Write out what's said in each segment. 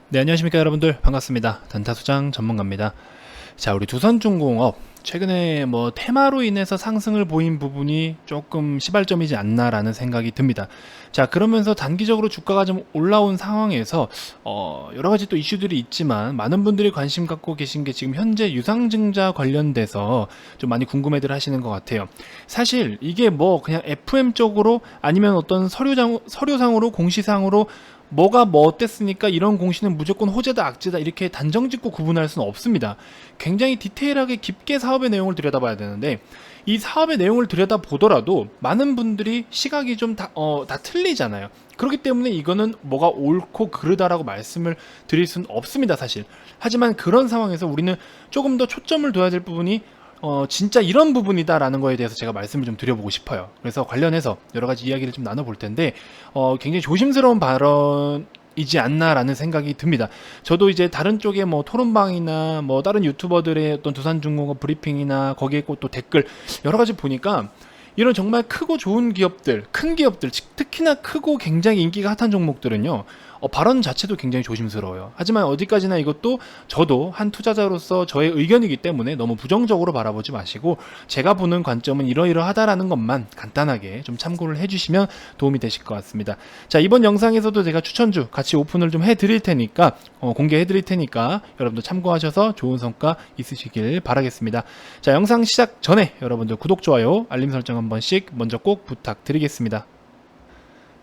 네, 안녕하십니까 여러분들, 반갑습니다. 단타수장 전문가입니다. 자, 우리 두산중공업 최근에 테마로 인해서 상승을 보인 부분이 조금 시발점이지 않나라는 생각이 듭니다. 자, 그러면서 단기적으로 주가가 좀 올라온 상황에서 여러 가지 또 이슈들이 있지만 많은 분들이 관심 갖고 계신 게 지금 현재 유상증자 관련돼서 좀 많이 궁금해들 하시는 것 같아요. 사실 이게 그냥 FM 쪽으로 아니면 어떤 서류상으로 공시상으로 뭐가 어땠으니까 이런 공시는 무조건 호재다 악재다 이렇게 단정짓고 구분할 수는 없습니다. 굉장히 디테일하게 깊게 사업의 내용을 들여다봐야 되는데, 이 사업의 내용을 들여다보더라도 많은 분들이 시각이 좀 다 틀리잖아요. 그렇기 때문에 이거는 뭐가 옳고 그르다라고 말씀을 드릴 수는 없습니다, 사실. 하지만 그런 상황에서 우리는 조금 더 초점을 둬야 될 부분이 진짜 이런 부분이다라는 거에 대해서 제가 말씀을 좀 드려보고 싶어요. 그래서 관련해서 여러 가지 이야기를 좀 나눠볼 텐데, 굉장히 조심스러운 발언이지 않나라는 생각이 듭니다. 저도 이제 다른 쪽에 토론방이나 다른 유튜버들의 어떤 두산중공업 브리핑이나 거기에 또 댓글 여러 가지 보니까 이런 정말 크고 좋은 기업들, 큰 기업들, 특히나 크고 굉장히 인기가 핫한 종목들은요, 발언 자체도 굉장히 조심스러워요. 하지만 어디까지나 이것도 저도 한 투자자로서 저의 의견이기 때문에 너무 부정적으로 바라보지 마시고, 제가 보는 관점은 이러이러하다라는 것만 간단하게 좀 참고를 해주시면 도움이 되실 것 같습니다. 자, 이번 영상에서도 제가 추천주 같이 오픈을 좀 해드릴 테니까, 공개해드릴 테니까 여러분들 참고하셔서 좋은 성과 있으시길 바라겠습니다. 자, 영상 시작 전에 여러분들 구독, 좋아요, 알림 설정 한 번씩 먼저 꼭 부탁드리겠습니다.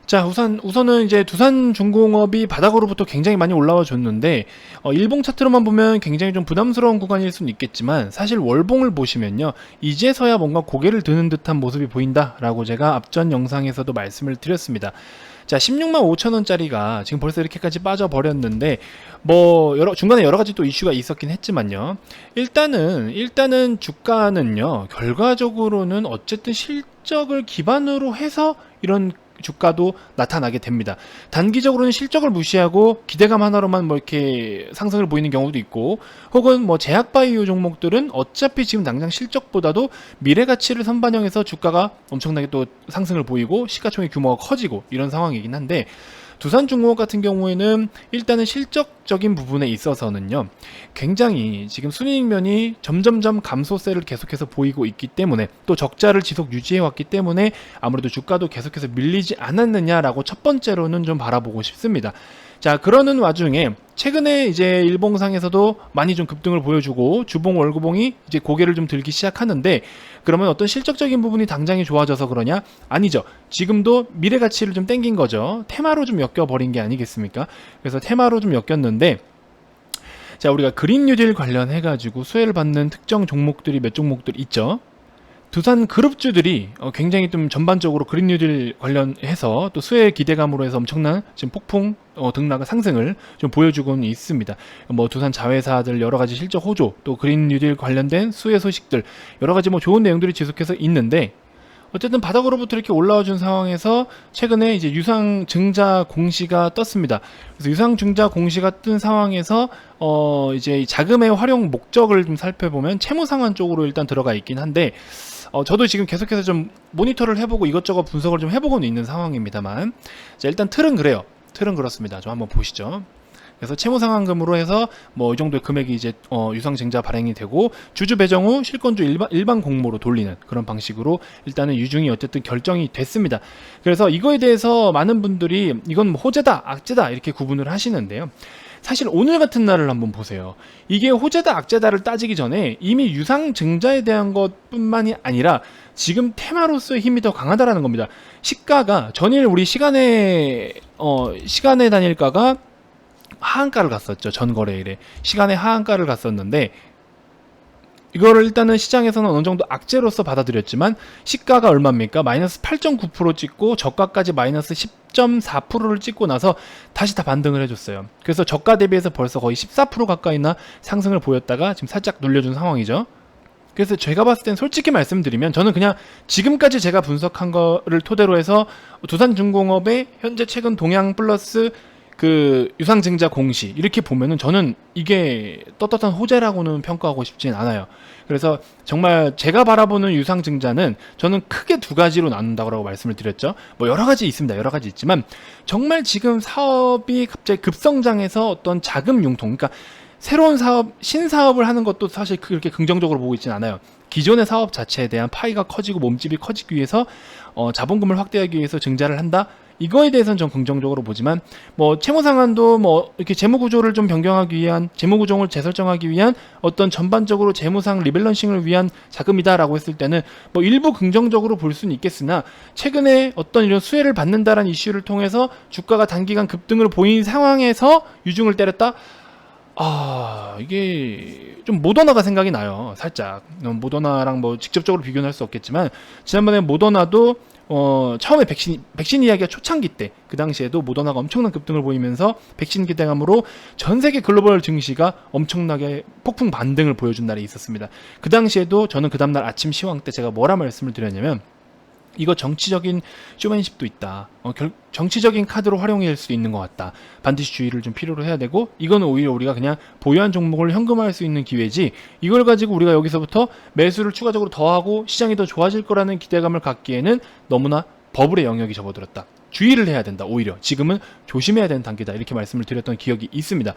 자, 우선은 이제 두산중공업이 바닥으로부터 굉장히 많이 올라와 줬는데, 일봉 차트로만 보면 굉장히 좀 부담스러운 구간일 수는 있겠지만, 사실 월봉을 보시면요, 이제서야 뭔가 고개를 드는 듯한 모습이 보인다라고 제가 앞전 영상에서도 말씀을 드렸습니다. 자, 16만 5천 원짜리가 지금 벌써 이렇게까지 빠져버렸는데, 중간에 여러 가지 또 이슈가 있었긴 했지만요. 일단은 주가는요, 결과적으로는 어쨌든 실적을 기반으로 해서 이런 주가도 나타나게 됩니다. 단기적으로는 실적을 무시하고 기대감 하나로만 이렇게 상승을 보이는 경우도 있고, 혹은 제약바이오 종목들은 어차피 지금 당장 실적보다도 미래 가치를 선반영해서 주가가 엄청나게 또 상승을 보이고 시가총액 규모가 커지고 이런 상황이긴 한데, 두산중공업 같은 경우에는 일단은 실적적인 부분에 있어서는요, 굉장히 지금 순이익면이 점점점 감소세를 계속해서 보이고 있기 때문에, 또 적자를 지속 유지해 왔기 때문에 아무래도 주가도 계속해서 밀리지 않았느냐라고 첫 번째로는 좀 바라보고 싶습니다. 자, 그러는 와중에 최근에 이제 일봉상에서도 많이 좀 급등을 보여주고 주봉 월구봉이 이제 고개를 좀 들기 시작하는데, 그러면 어떤 실적적인 부분이 당장이 좋아져서 그러냐? 아니죠. 지금도 미래 가치를 좀 땡긴 거죠. 테마로 좀 엮여버린 게 아니겠습니까? 그래서 테마로 좀 엮였는데, 자, 우리가 그린 뉴딜 관련해가지고 수혜를 받는 특정 종목들이 몇 종목들 있죠. 두산 그룹주들이 굉장히 좀 전반적으로 그린 뉴딜 관련해서 또 수혜 기대감으로 해서 엄청난 지금 폭풍 등락의 상승을 좀 보여주고는 있습니다. 두산 자회사들 여러 가지 실적 호조, 또 그린 뉴딜 관련된 수혜 소식들 여러 가지 좋은 내용들이 지속해서 있는데, 어쨌든 바닥으로부터 이렇게 올라와 준 상황에서 최근에 이제 유상증자 공시가 떴습니다. 그래서 유상증자 공시가 뜬 상황에서 이제 자금의 활용 목적을 좀 살펴보면 채무상환 쪽으로 일단 들어가 있긴 한데, 저도 지금 계속해서 좀 모니터를 해보고 이것저것 분석을 좀 해보고는 있는 상황입니다만, 자, 일단 틀은 그래요. 틀은 그렇습니다. 좀 한번 보시죠. 그래서 채무상환금으로 해서 이 정도의 금액이 이제 유상증자 발행이 되고, 주주 배정 후 실권주 일반 공모로 돌리는 그런 방식으로 일단은 유증이 어쨌든 결정이 됐습니다. 그래서 이거에 대해서 많은 분들이 이건 호재다 악재다 이렇게 구분을 하시는데요. 사실 오늘 같은 날을 한번 보세요. 이게 호재다 악재다를 따지기 전에 이미 유상증자에 대한 것뿐만이 아니라 지금 테마로서의 힘이 더 강하다라는 겁니다. 시가가 전일 우리 시간의 단일가가 하한가를 갔었죠. 전 거래일에 시간의 하한가를 갔었는데, 이거를 일단은 시장에서는 어느 정도 악재로서 받아들였지만, 시가가 얼마입니까? 마이너스 8.9% 찍고 저가까지 마이너스 10.4%를 찍고 나서 다시 다 반등을 해줬어요. 그래서 저가 대비해서 벌써 거의 14% 가까이나 상승을 보였다가 지금 살짝 눌려준 상황이죠. 그래서 제가 봤을 땐 솔직히 말씀드리면, 저는 그냥 지금까지 제가 분석한 거를 토대로 해서 두산중공업의 현재 최근 동향 플러스 그 유상증자 공시 이렇게 보면은 저는 이게 떳떳한 호재라고는 평가하고 싶진 않아요. 그래서 정말 제가 바라보는 유상증자는 저는 크게 두 가지로 나눈다고 말씀을 드렸죠. 뭐 여러 가지 있습니다. 여러 가지 있지만 정말 지금 사업이 갑자기 급성장해서 어떤 자금 융통, 그러니까 새로운 사업, 신사업을 하는 것도 사실 그렇게 긍정적으로 보고 있진 않아요. 기존의 사업 자체에 대한 파이가 커지고 몸집이 커지기 위해서 자본금을 확대하기 위해서 증자를 한다. 이거에 대해서는 좀 긍정적으로 보지만 뭐 채무 상환도 뭐 이렇게 재무 구조를 좀 변경하기 위한, 재무 구조를 재설정하기 위한 어떤 전반적으로 재무상 리밸런싱을 위한 자금이다라고 했을 때는 뭐 일부 긍정적으로 볼 수는 있겠으나 최근에 어떤 이런 수혜를 받는다라는 이슈를 통해서 주가가 단기간 급등을 보인 상황에서 유중을 때렸다. 이게 좀 모더나가 생각이 나요. 살짝 모더나랑 뭐 직접적으로 비교는 할 수 없겠지만 지난번에 모더나도 처음에 백신 이야기가 초창기 때 그 당시에도 모더나가 엄청난 급등을 보이면서 백신 기대감으로 전 세계 글로벌 증시가 엄청나게 폭풍 반등을 보여준 날이 있었습니다. 그 당시에도 저는 그 다음날 아침 시황 때 제가 뭐라 말씀을 드렸냐면 이거 정치적인 쇼맨십도 있다. 정치적인 카드로 활용할 수 있는 것 같다. 반드시 주의를 좀 필요로 해야 되고 이거는 오히려 우리가 그냥 보유한 종목을 현금화할 수 있는 기회지 이걸 가지고 우리가 여기서부터 매수를 추가적으로 더하고 시장이 더 좋아질 거라는 기대감을 갖기에는 너무나 버블의 영역이 접어들었다. 주의를 해야 된다. 오히려 지금은 조심해야 되는 단계다. 이렇게 말씀을 드렸던 기억이 있습니다.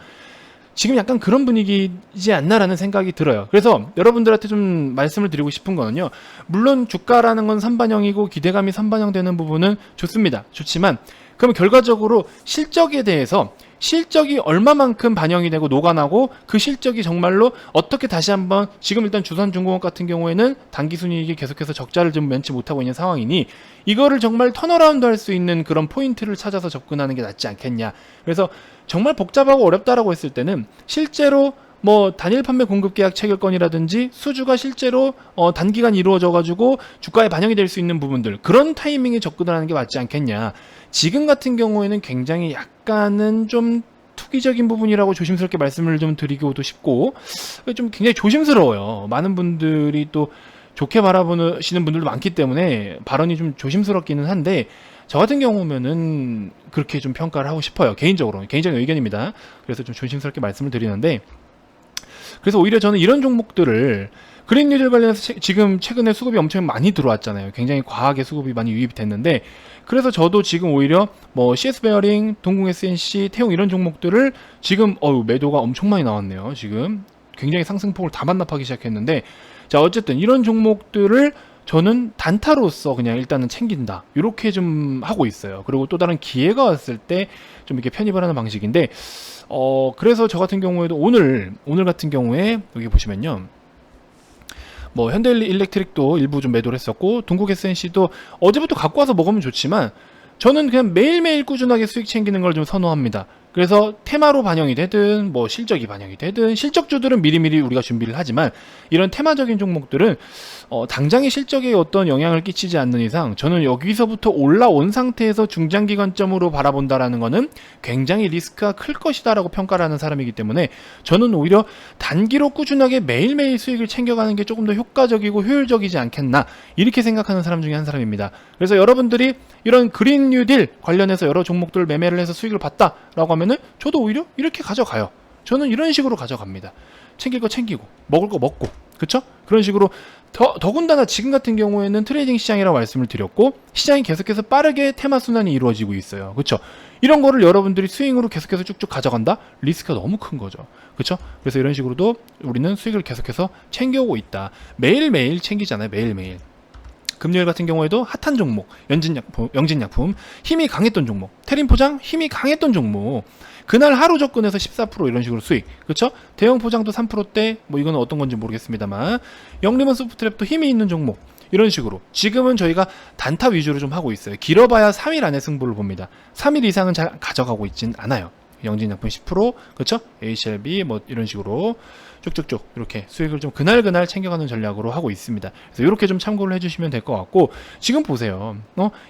지금 약간 그런 분위기이지 않나라는 생각이 들어요. 그래서 여러분들한테 좀 말씀을 드리고 싶은 거는요. 물론 주가라는 건 선반영이고 기대감이 선반영되는 부분은 좋습니다. 좋지만 그럼 결과적으로 실적에 대해서 실적이 얼마만큼 반영이 되고 녹아나고 그 실적이 정말로 어떻게 다시 한번 지금 일단 주산중공업 같은 경우에는 당기순이익이 계속해서 적자를 좀 면치 못하고 있는 상황이니 이거를 정말 턴어라운드 할 수 있는 그런 포인트를 찾아서 접근하는 게 낫지 않겠냐. 그래서 정말 복잡하고 어렵다라고 했을 때는 실제로 뭐 단일 판매 공급 계약 체결권이라든지 수주가 실제로 단기간 이루어져 가지고 주가에 반영이 될 수 있는 부분들 그런 타이밍에 접근을 하는 게 맞지 않겠냐. 지금 같은 경우에는 굉장히 약간은 좀 투기적인 부분이라고 조심스럽게 말씀을 좀 드리고도 싶고 좀 굉장히 조심스러워요. 많은 분들이 또 좋게 바라보시는 분들도 많기 때문에 발언이 좀 조심스럽기는 한데 저 같은 경우면은 그렇게 좀 평가를 하고 싶어요. 개인적인 의견입니다. 그래서 좀 조심스럽게 말씀을 드리는데 그래서 오히려 저는 이런 종목들을 그린 뉴딜 관련해서 지금 최근에 수급이 엄청 많이 들어왔잖아요. 굉장히 과하게 수급이 많이 유입이 됐는데 그래서 저도 지금 오히려 뭐 CS 베어링, 동궁 SNC, 태용 이런 종목들을 지금 매도가 엄청 많이 나왔네요. 지금 굉장히 상승폭을 다 반납하기 시작했는데 자 어쨌든 이런 종목들을 저는 단타로서 그냥 일단은 챙긴다 이렇게 좀 하고 있어요. 그리고 또 다른 기회가 왔을 때 좀 이렇게 편입을 하는 방식인데 그래서 저 같은 경우에도 오늘 같은 경우에 여기 보시면요 뭐 현대일렉트릭도 일부 좀 매도를 했었고 동국 SNC도 어제부터 갖고 와서 먹으면 좋지만 저는 그냥 매일매일 꾸준하게 수익 챙기는 걸 좀 선호합니다. 그래서 테마로 반영이 되든 뭐 실적이 반영이 되든 실적주들은 미리미리 우리가 준비를 하지만 이런 테마적인 종목들은 당장의 실적에 어떤 영향을 끼치지 않는 이상 저는 여기서부터 올라온 상태에서 중장기 관점으로 바라본다라는 거는 굉장히 리스크가 클 것이다라고 평가를 하는 사람이기 때문에 저는 오히려 단기로 꾸준하게 매일매일 수익을 챙겨가는 게 조금 더 효과적이고 효율적이지 않겠나 이렇게 생각하는 사람 중에 한 사람입니다. 그래서 여러분들이 이런 그린 뉴딜 관련해서 여러 종목들을 매매를 해서 수익을 봤다라고 하면은 저도 오히려 이렇게 가져가요. 저는 이런 식으로 가져갑니다. 챙길 거 챙기고 먹을 거 먹고 그쵸? 그런 식으로 더군다나 지금 같은 경우에는 트레이딩 시장이라고 말씀을 드렸고 시장이 계속해서 빠르게 테마 순환이 이루어지고 있어요. 그쵸? 이런 거를 여러분들이 스윙으로 계속해서 쭉쭉 가져간다? 리스크가 너무 큰 거죠. 그쵸? 그래서 이런 식으로도 우리는 수익을 계속해서 챙겨오고 있다. 매일매일 챙기잖아요. 매일매일. 금요일 같은 경우에도 핫한 종목, 영진약품, 힘이 강했던 종목, 테린포장, 힘이 강했던 종목, 그날 하루 접근해서 14% 이런 식으로 수익, 그렇죠? 대형포장도 3%대, 뭐 이거는 어떤 건지 모르겠습니다만, 영리먼 소프트랩도 힘이 있는 종목, 이런 식으로 지금은 저희가 단타 위주로 좀 하고 있어요. 길어봐야 3일 안에 승부를 봅니다. 3일 이상은 잘 가져가고 있진 않아요. 영진약품 10%, 그렇죠? HLB 뭐 이런 식으로 쭉쭉쭉 이렇게 수익을 좀 그날 챙겨가는 전략으로 하고 있습니다. 그래서 이렇게 좀 참고를 해주시면 될 것 같고 지금 보세요.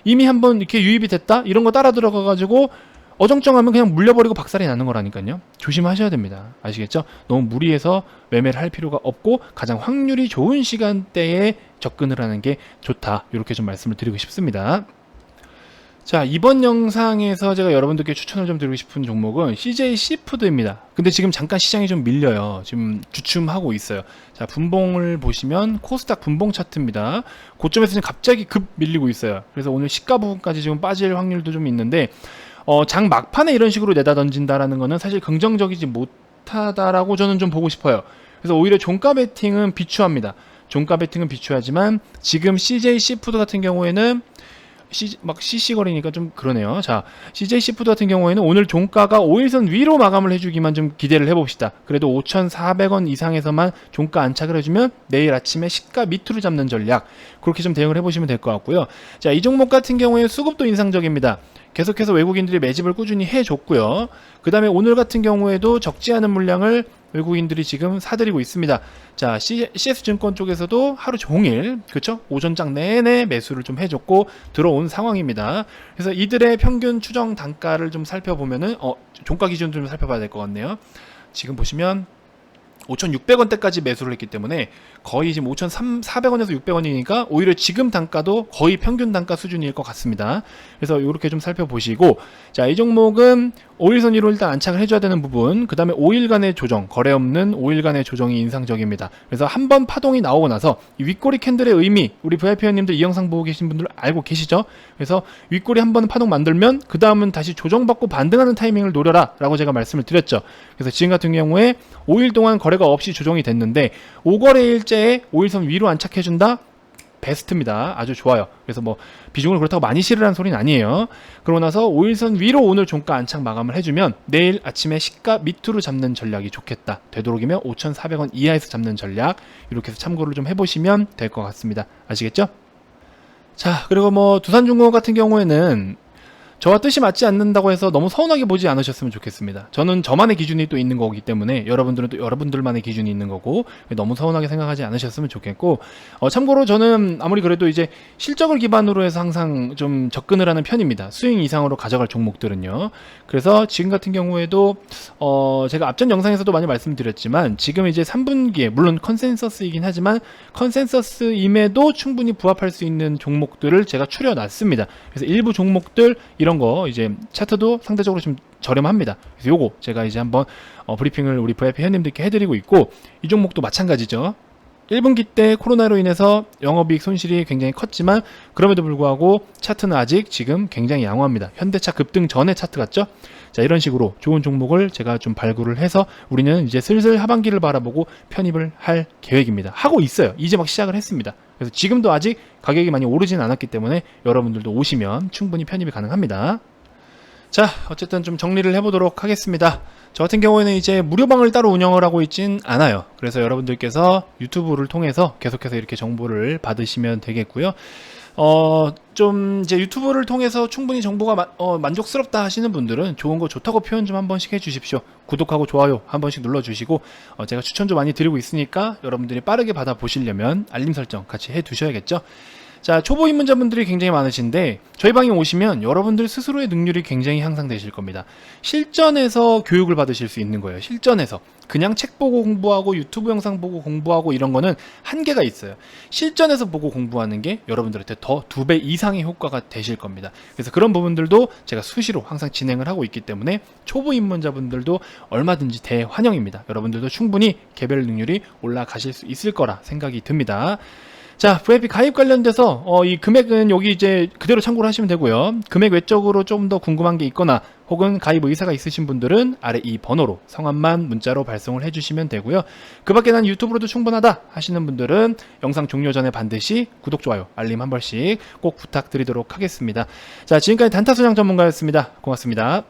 이미 한번 이렇게 유입이 됐다 이런 거 따라 들어가가지고 어정쩡하면 그냥 물려버리고 박살이 나는 거라니까요. 조심하셔야 됩니다. 아시겠죠? 너무 무리해서 매매를 할 필요가 없고 가장 확률이 좋은 시간대에 접근을 하는 게 좋다. 이렇게 좀 말씀을 드리고 싶습니다. 자, 이번 영상에서 제가 여러분들께 추천을 좀 드리고 싶은 종목은 CJ 시푸드입니다. 근데 지금 잠깐 시장이 좀 밀려요. 지금 주춤하고 있어요. 자, 분봉을 보시면 코스닥 분봉 차트입니다. 고점에서 지금 갑자기 급 밀리고 있어요. 그래서 오늘 시가 부분까지 지금 빠질 확률도 좀 있는데, 장 막판에 이런 식으로 내다 던진다라는 거는 사실 긍정적이지 못하다라고 저는 좀 보고 싶어요. 그래서 오히려 종가 베팅은 비추합니다. 종가 베팅은 비추하지만 지금 CJ 시푸드 같은 경우에는 막 CC거리니까 좀 그러네요. 자, CJ 시푸드 같은 경우에는 오늘 종가가 5일선 위로 마감을 해주기만 좀 기대를 해봅시다. 그래도 5,400원 이상에서만 종가 안착을 해주면 내일 아침에 시가 밑으로 잡는 전략, 그렇게 좀 대응을 해보시면 될 것 같고요. 자, 이 종목 같은 경우에 수급도 인상적입니다. 계속해서 외국인들이 매집을 꾸준히 해줬고요. 그 다음에 오늘 같은 경우에도 적지 않은 물량을 외국인들이 지금 사들이고 있습니다. 자, CS증권 쪽에서도 하루 종일, 그쵸? 오전장 내내 매수를 좀 해줬고 들어온 상황입니다. 그래서 이들의 평균 추정 단가를 좀 살펴보면은, 종가 기준 좀 살펴봐야 될 것 같네요. 지금 보시면 5,600원대까지 매수를 했기 때문에 거의 지금 5,400원에서 600원이니까 오히려 지금 단가도 거의 평균 단가 수준일 것 같습니다. 그래서 이렇게 좀 살펴보시고, 자, 이 종목은 5일선 위로 일단 안착을 해줘야 되는 부분, 그 다음에 5일간의 조정, 거래 없는 5일간의 조정이 인상적입니다. 그래서 한번 파동이 나오고 나서 이 윗꼬리 캔들의 의미, 우리 VIP 회원님들 이 영상 보고 계신 분들 알고 계시죠? 그래서 윗꼬리 한번 파동 만들면 그 다음은 다시 조정받고 반등하는 타이밍을 노려라 라고 제가 말씀을 드렸죠. 그래서 지금 같은 경우에 5일 동안 거래가 없이 조정이 됐는데 5거래일째에 5일선 위로 안착해준다? 베스트입니다. 아주 좋아요. 그래서 뭐 비중을 그렇다고 많이 실으라는 소리는 아니에요. 그러고 나서 5일선 위로 오늘 종가 안착 마감을 해주면 내일 아침에 시가 밑으로 잡는 전략이 좋겠다. 되도록이면 5,400원 이하에서 잡는 전략, 이렇게 해서 참고를 좀 해보시면 될 것 같습니다. 아시겠죠? 자, 그리고 뭐 두산중공업 같은 경우에는 저와 뜻이 맞지 않는다고 해서 너무 서운하게 보지 않으셨으면 좋겠습니다. 저는 저만의 기준이 또 있는 거기 때문에 여러분들은 또 여러분들만의 기준이 있는 거고, 너무 서운하게 생각하지 않으셨으면 좋겠고, 참고로 저는 아무리 그래도 이제 실적을 기반으로 해서 항상 좀 접근을 하는 편입니다. 스윙 이상으로 가져갈 종목들은요. 그래서 지금 같은 경우에도 제가 앞전 영상에서도 많이 말씀드렸지만 지금 이제 3분기에 물론 컨센서스이긴 하지만 컨센서스임에도 충분히 부합할 수 있는 종목들을 제가 추려놨습니다. 그래서 일부 종목들 이런 거 이제 차트도 상대적으로 좀 저렴합니다. 그래서 요거 제가 이제 한번 브리핑을 우리 VIP 회원님들께 해드리고 있고, 이 종목도 마찬가지죠. 1분기 때 코로나로 인해서 영업이익 손실이 굉장히 컸지만 그럼에도 불구하고 차트는 아직 지금 굉장히 양호합니다. 현대차 급등 전의 차트 같죠? 자, 이런 식으로 좋은 종목을 제가 좀 발굴을 해서 우리는 이제 슬슬 하반기를 바라보고 편입을 할 계획입니다. 하고 있어요. 이제 막 시작을 했습니다. 그래서 지금도 아직 가격이 많이 오르지는 않았기 때문에 여러분들도 오시면 충분히 편입이 가능합니다. 자, 어쨌든 좀 정리를 해보도록 하겠습니다. 저 같은 경우에는 이제 무료방을 따로 운영을 하고 있진 않아요. 그래서 여러분들께서 유튜브를 통해서 계속해서 이렇게 정보를 받으시면 되겠고요. 좀 이제 유튜브를 통해서 충분히 정보가 만족스럽다 하시는 분들은 좋은 거 좋다고 표현 좀 한 번씩 해주십시오. 구독하고 좋아요 한 번씩 눌러주시고, 제가 추천 좀 많이 드리고 있으니까 여러분들이 빠르게 받아보시려면 알림 설정 같이 해두셔야겠죠. 자, 초보 입문자분들이 굉장히 많으신데 저희 방에 오시면 여러분들 스스로의 능률이 굉장히 향상되실 겁니다. 실전에서 교육을 받으실 수 있는 거예요. 실전에서 그냥 책 보고 공부하고 유튜브 영상 보고 공부하고 이런 거는 한계가 있어요. 실전에서 보고 공부하는 게 여러분들한테 더 2배 이상의 효과가 되실 겁니다. 그래서 그런 부분들도 제가 수시로 항상 진행을 하고 있기 때문에 초보 입문자분들도 얼마든지 대환영입니다. 여러분들도 충분히 개별 능률이 올라가실 수 있을 거라 생각이 듭니다. 자, VIP 가입 관련돼서 이 금액은 여기 이제 그대로 참고를 하시면 되고요. 금액 외적으로 좀 더 궁금한 게 있거나 혹은 가입 의사가 있으신 분들은 아래 이 번호로 성함만 문자로 발송을 해주시면 되고요. 그 밖에 난 유튜브로도 충분하다 하시는 분들은 영상 종료 전에 반드시 구독, 좋아요, 알림 한 번씩 꼭 부탁드리도록 하겠습니다. 자, 지금까지 단타소장 전문가였습니다. 고맙습니다.